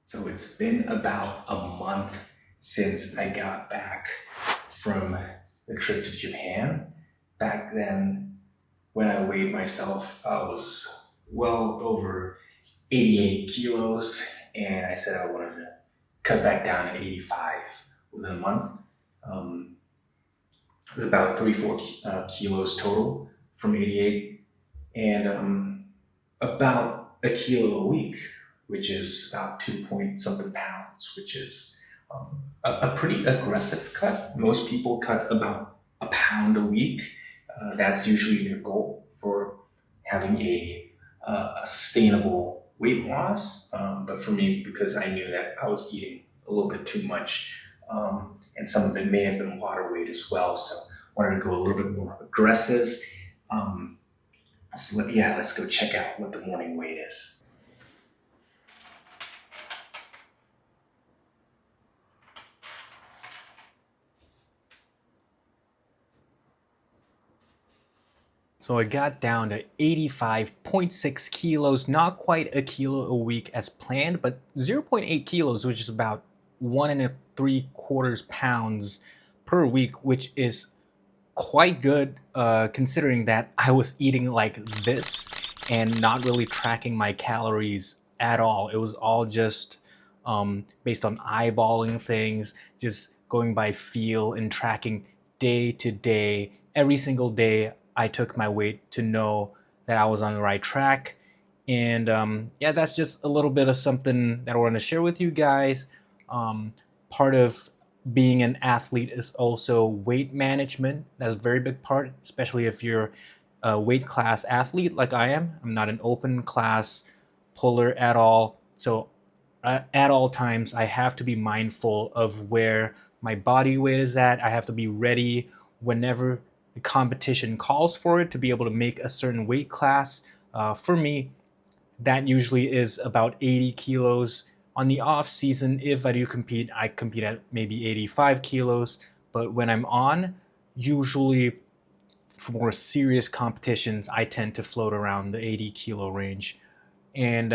So it's been about a month since I got back from the trip to Japan. Back then, when I weighed myself, I was well over 88 kilos, and I said I wanted to cut back down to 85 within a month. Um, it was about 34 kilos total from 88, and about a kilo a week, which is about 2 point something pounds, which is a pretty aggressive cut. Most people cut about a pound a week. That's usually their goal for having a sustainable weight loss. But for me, because I knew that I was eating a little bit too much, and some of it may have been water weight as well, so I wanted to go a little bit more aggressive. Um, yeah, let's go check out what the morning weight is. So I got down to 85.6 kilos, not quite a kilo a week as planned, but 0.8 kilos, which is about 1 and 3/4 pounds per week, which is quite good considering that I was eating like this and not really tracking my calories at all. It was all just based on eyeballing things, just going by feel and tracking day to day. Every single day, I took my weight to know that I was on the right track. And yeah, that's just a little bit of something that I want to share with you guys. Part of being an athlete is also weight management. That's a very big part, especially if you're a weight class athlete like I am. I'm not an open class puller at all. So at all times, I have to be mindful of where my body weight is at. I have to be ready whenever the competition calls for it to be able to make a certain weight class. For me, that usually is about 80 kilos. On the off season, if I do compete, I compete at maybe 85 kilos. But when I'm on, usually for more serious competitions, I tend to float around the 80 kilo range. And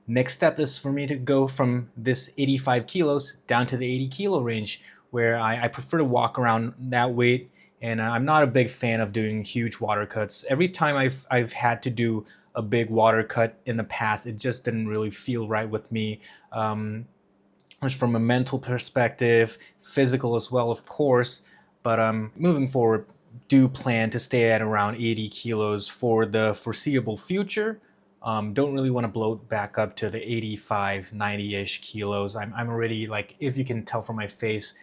next step is for me to go from this 85 kilos down to the 80 kilo range, where I prefer to walk around that weight. And I'm not a big fan of doing huge water cuts. Every time I've had to do a big water cut in the past, it just didn't really feel right with me. Just from a mental perspective, physical as well, of course. But moving forward, do plan to stay at around 80 kilos for the foreseeable future. Don't really want to bloat back up to the 85, 90-ish kilos. I'm already, like, if you can tell from my face,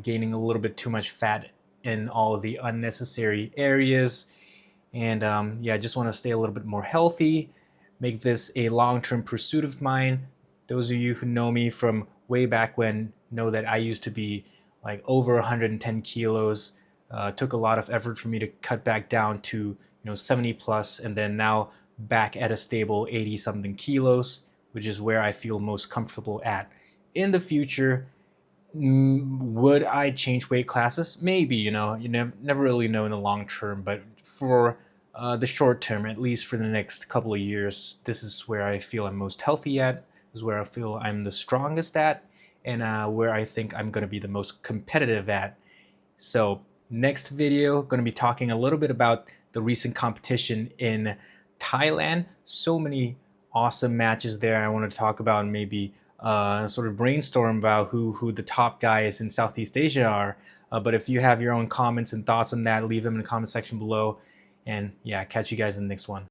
gaining a little bit too much fat in all of the unnecessary areas. And yeah, I just want to stay a little bit more healthy, make this a long-term pursuit of mine. Those of you who know me from way back when know that I used to be like over 110 kilos. Took a lot of effort for me to cut back down to 70 plus, and then now back at a stable 80 something kilos, which is where I feel most comfortable at. In the future, would I change weight classes? Maybe, you never really know in the long term, but for the short term, at least for the next couple of years, this is where I feel I'm most healthy at, this is where I feel I'm the strongest at, and where I think I'm going to be the most competitive at. So next video, going to be talking a little bit about the recent competition in Thailand. So many awesome matches there I want to talk about, and maybe sort of brainstorm about who the top guys in Southeast Asia are. But if you have your own comments and thoughts on that, leave them in the comment section below. And yeah, catch you guys in the next one.